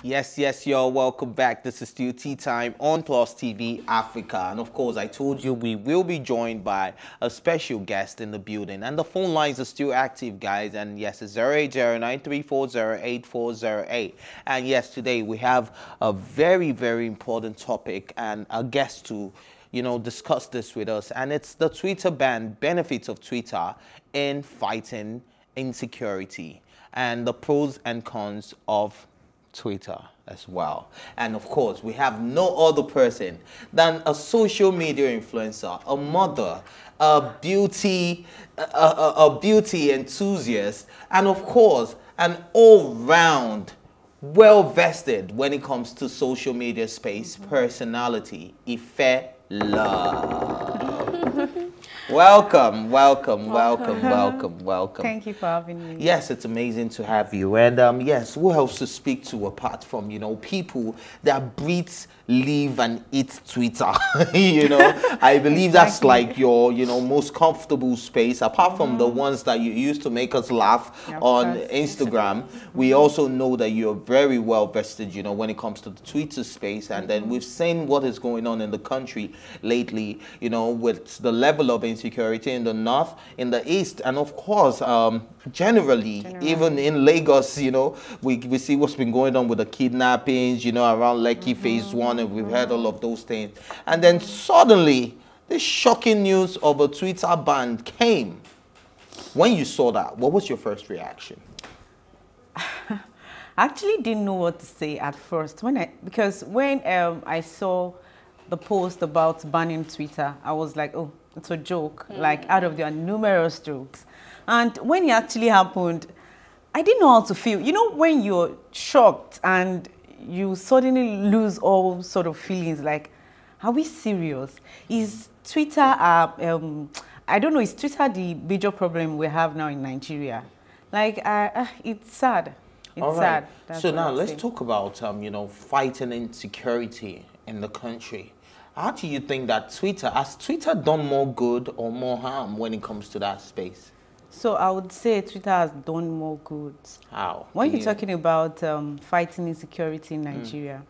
Yes, y'all. Welcome back. This is still Tea Time on Plus TV Africa. And of course, I told you we will be joined by a special guest in the building. And the phone lines are still active, guys. And yes, it's 08093408408. And yes, today we have a very, very important topic and a guest to, discuss this with us. And it's the Twitter ban, benefits of Twitter in fighting insecurity, and the pros and cons of Twitter as well. And of course, we have no other person than a social media influencer, a mother, a beauty enthusiast, and of course, an all-round, well-vested when it comes to social media space personality, Ife Luv. Welcome. Thank you for having me. Yes, it's amazing to have you. And yes, who else to speak to apart from, people that breathe, live, and eat Twitter? I believe that's like your, most comfortable space, apart from the ones that you used to make us laugh on Instagram. We also know that you're very well vested, when it comes to the Twitter space. And then we've seen what is going on in the country lately, with the level of insecurity in the north, in the east, and of course, generally, even in Lagos, we see what's been going on with the kidnappings, around Lekki Phase 1, and we've heard all of those things. And then suddenly, this shocking news of a Twitter ban came. When you saw that, what was your first reaction? I actually didn't know what to say at first because when I saw the post about banning Twitter, I was like, oh, it's a joke, like out of their numerous jokes. And when it actually happened, I didn't know how to feel. When you're shocked and you suddenly lose all sort of feelings, like, are we serious? Is Twitter, I don't know, is Twitter the major problem we have now in Nigeria? Like, it's sad. It's sad. So now let's talk about, fighting insecurity in the country. How do you think that has Twitter done more good or more harm when it comes to that space? So I would say Twitter has done more good. How? When you're talking about fighting insecurity in Nigeria,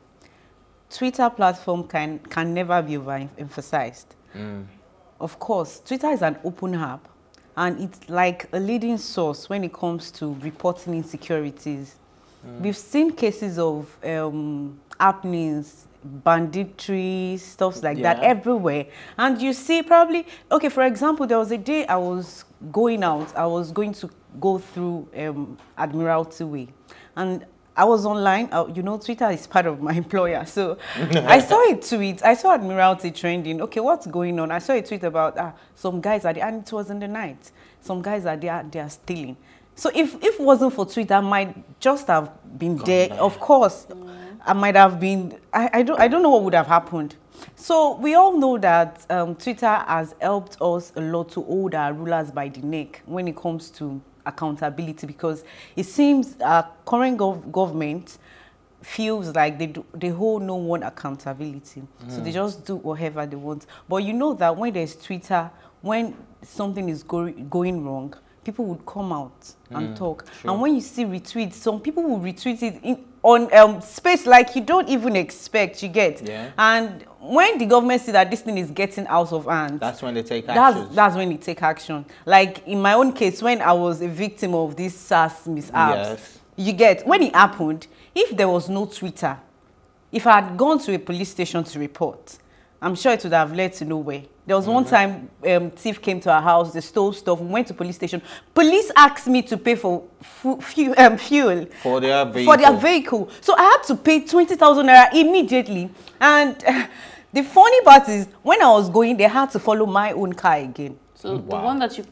Twitter platform can never be overemphasized. Of course, Twitter is an open app, and it's like a leading source when it comes to reporting insecurities. We've seen cases of happenings, banditry, stuff like that everywhere. And you see probably, okay, for example, there was a day I was going out. I was going to go through Admiralty Way. And I was online. Twitter is part of my employer. So I saw a tweet. I saw Admiralty trending. Okay, what's going on? I saw a tweet about some guys are there, and it was in the night. Some guys are there, they are stealing. So if it wasn't for Twitter, I might just have been there. Of course, I might have been, I don't know what would have happened. So we all know that Twitter has helped us a lot to hold our rulers by the neck when it comes to accountability, because it seems our current government feels like they hold no one accountability. So they just do whatever they want. But you know that when there's Twitter, when something is going wrong, people would come out and talk. Sure. And when you see retweets, some people will retweet it on space like you don't even expect, you get. And when the government see that this thing is getting out of hand, that's when they take action. That's when they take action. Like in my own case, when I was a victim of these SARS mishaps, you get, when it happened, if there was no Twitter, if I had gone to a police station to report, I'm sure it would have led to nowhere. There was one time thief came to our house, they stole stuff, we went to police station. Police asked me to pay for fuel for their vehicle. So I had to pay 20,000 naira immediately. And the funny part is, when I was going, they had to follow my own car again. So the one that you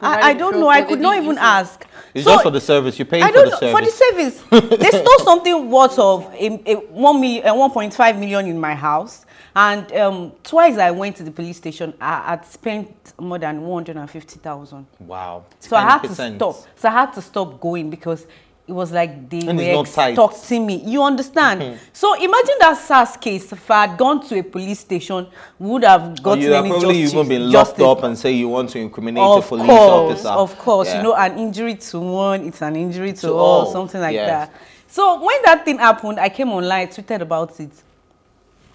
I don't know. I could not even ask. It's just for the service. You pay for the service. For the service. They stole something worth of 1.5 million in my house. And twice I went to the police station, I had spent more than 150,000. Wow. So I had to stop. So I had to stop going because it was like they and were extorting me. You understand? So imagine that SARS case. If I had gone to a police station, would have gotten you have probably even been locked up and say you want to incriminate a police officer. Of course, you know, an injury to one, it's an injury to all, something like that. So when that thing happened, I came online, tweeted about it.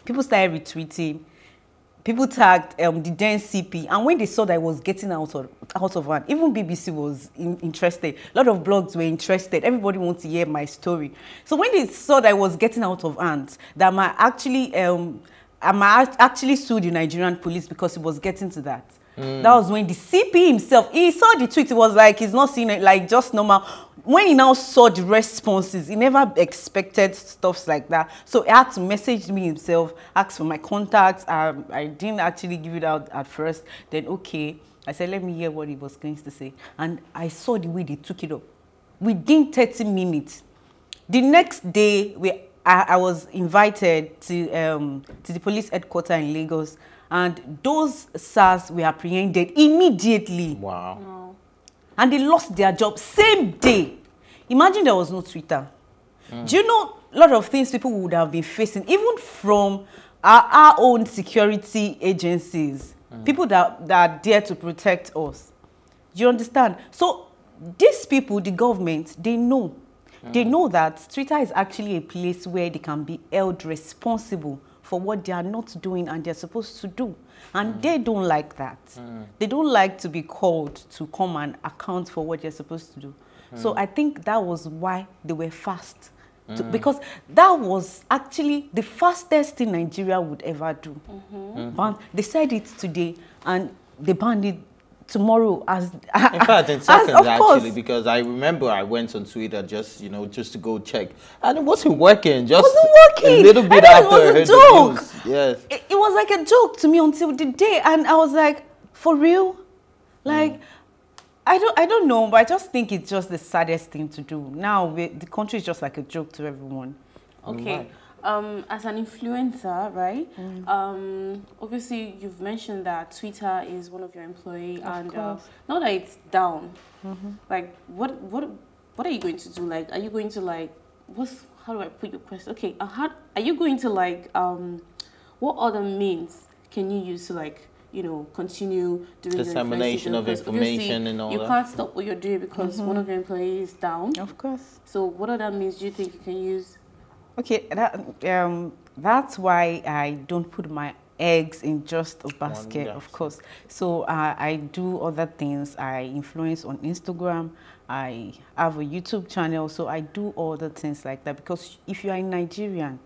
People started retweeting. People tagged the then CP, and when they saw that I was getting out of hand, even BBC was interested. A lot of blogs were interested. Everybody wanted to hear my story. So when they saw that I was getting out of hand, that I might actually sue the Nigerian police because it was getting to that. That was when the CP himself, he saw the tweet. It was like he's not seeing it like just normal. When he now saw the responses, he never expected stuff like that. So he had to message me himself, ask for my contacts. I didn't actually give it out at first. Then, okay, I said, let me hear what he was going to say. And I saw the way they took it up. Within 30 minutes. The next day, I was invited to the police headquarters in Lagos. And those SARS were apprehended immediately. Wow. And they lost their job same day. Imagine there was no Twitter. Do you know a lot of things people would have been facing, even from our own security agencies, people that are there to protect us. Do you understand? So these people, the government, they know. They know that Twitter is actually a place where they can be held responsible for what they are not doing and they're supposed to do. And they don't like that. They don't like to be called to come and account for what they're supposed to do. So I think that was why they were fast. Because that was actually the fastest thing Nigeria would ever do. But they said it today and they banned it tomorrow in fact, in seconds actually, because I remember I went on Twitter just to go check, and it wasn't working. Just it wasn't working. A little bit after I heard the news. Yes, it was like a joke to me until the day, and I was like, for real, like. I don't know, but I just think it's just the saddest thing to do. Now the country is just like a joke to everyone. Okay. As an influencer, right? Obviously, you've mentioned that Twitter is one of your employees, and now that it's down, like what are you going to do? Like, are you going to how do I put your question? Okay, how are you going to what other means can you use to continue doing dissemination of information and all that? You can't stop what you're doing because one of your employees is down. Of course. So what other means do you think you can use? Okay, that's why I don't put my eggs in just a basket, of course. So I do other things. I influence on Instagram. I have a YouTube channel. So I do other things like that. Because if you are a Nigerian,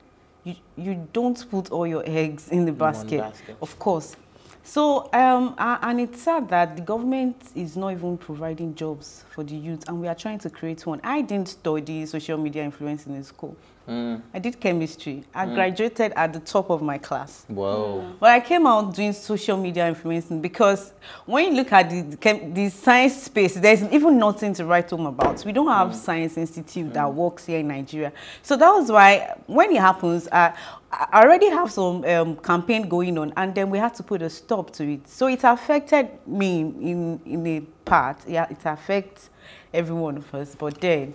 you don't put all your eggs in the basket, of course. So, and it's sad that the government is not even providing jobs for the youth, and we are trying to create one. I didn't study social media influencing in school. I did chemistry. I graduated at the top of my class. Wow. But I came out doing social media influencing because when you look at the science space, there's even nothing to write home about. We don't have science institute that works here in Nigeria. So that was why when it happens, I already have some campaign going on, and then we had to put a stop to it. So it affected me in a part. Yeah, it affects every one of us. But then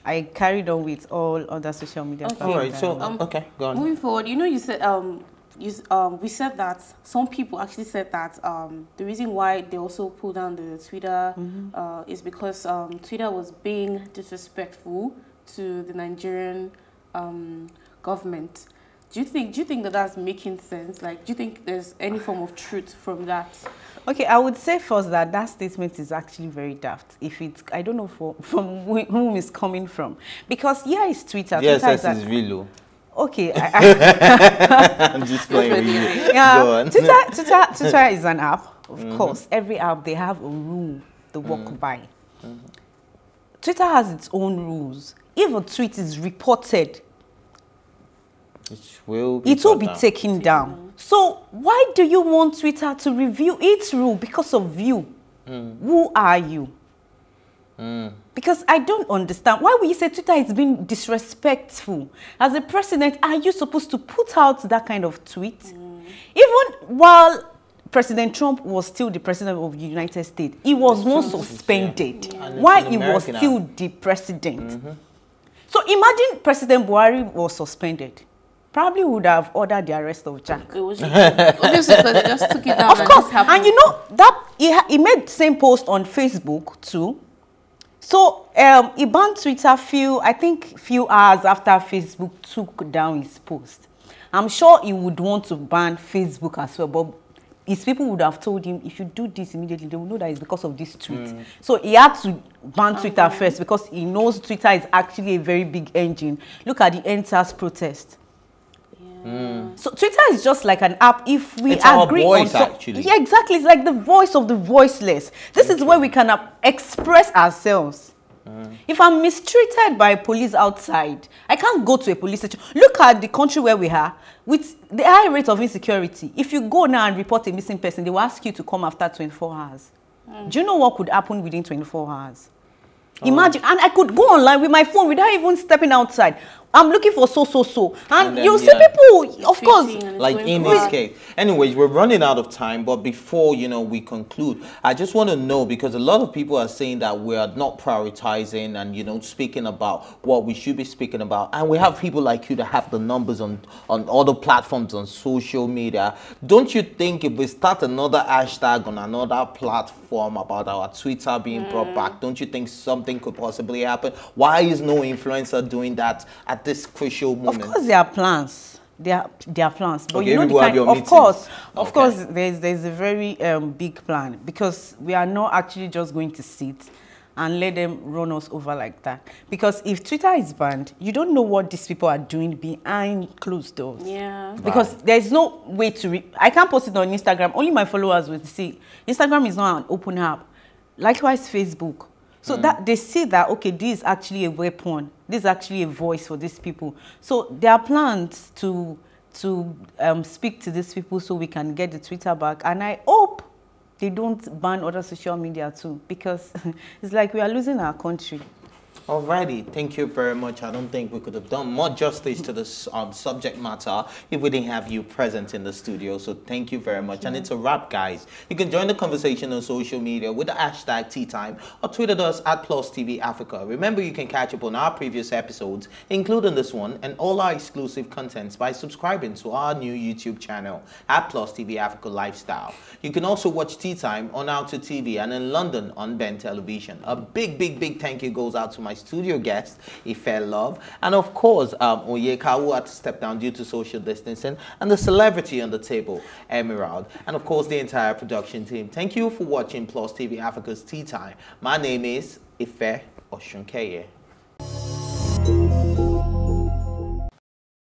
I carried on with all other social media. Okay. All right. So okay, go on. Moving forward, you said we said that some people actually said that the reason why they also pulled down the Twitter is because Twitter was being disrespectful to the Nigerian government. Do you think that that's making sense? Like, do you think there's any form of truth from that? Okay, I would say first that statement is actually very daft. If it's, I don't know from whom it's coming from, because it's Twitter. Yes, Twitter is Vilo. Okay, I'm just playing with you. Yeah, Go on. Twitter is an app, of course. Every app they have a rule they work by. Twitter has its own rules. If a tweet is reported, it will be taken down. So why do you want Twitter to review its rule because of you? Who are you? Because I don't understand. Why would you say Twitter is being disrespectful? As a president, are you supposed to put out that kind of tweet? Even while President Trump was still the president of the United States, he was not suspended. Yeah. Why he was still the president? So imagine President Buhari was suspended. Probably would have ordered the arrest of Jack. Obviously, because they just took it down. Of course, and you know that he made the same post on Facebook too. So he banned Twitter few hours after Facebook took down his post. I'm sure he would want to ban Facebook as well, but his people would have told him, if you do this immediately, they will know that it's because of this tweet. So he had to ban Twitter first because he knows Twitter is actually a very big engine. Look at the NSAS protest. So Twitter is just like an app. If we agree on actually. Yeah, exactly. It's like the voice of the voiceless. This is where we can express ourselves. If I'm mistreated by police outside, I can't go to a police station. Look at the country where we are with the high rate of insecurity. If you go now and report a missing person, they will ask you to come after 24 hours. Do you know what could happen within 24 hours? Imagine, and I could go online with my phone without even stepping outside. I'm looking for and then, you see people, of course, like in this case. Anyways, we're running out of time, but before we conclude, I just want to know, because a lot of people are saying that we are not prioritizing and speaking about what we should be speaking about, and we have people like you that have the numbers on other platforms on social media. Don't you think if we start another hashtag on another platform about our Twitter being brought back, don't you think something could possibly happen? Why is no influencer doing that at this crucial moment? Of course, there are plans. There are plans, but okay, you know the kind. Of course, there's a very big plan, because we are not actually just going to sit and let them run us over like that. Because if Twitter is banned, you don't know what these people are doing behind closed doors. Yeah. Because there's no way to. I can't post it on Instagram. Only my followers will see. Instagram is not an open app. Likewise, Facebook. So that they see that, okay, this is actually a weapon. This is actually a voice for these people. So there are plans to speak to these people so we can get the Twitter back. And I hope they don't ban other social media too, because it's like we are losing our country. Alrighty, thank you very much. I don't think we could have done more justice to this subject matter if we didn't have you present in the studio. So thank you very much. And it's a wrap, guys. You can join the conversation on social media with the hashtag #TeaTime or tweet at us at PlusTvAfrica. Remember, you can catch up on our previous episodes, including this one, and all our exclusive contents by subscribing to our new YouTube channel at PlusTvAfrica Lifestyle. You can also watch Tea Time on Outer TV and in London on Ben Television. A big thank you goes out to my studio guest, Ife Luv, and of course, Oyeka, who had to step down due to social distancing, and the celebrity on the table, Emerald, and of course, the entire production team. Thank you for watching Plus TV Africa's Tea Time. My name is Ife Oshunkeye.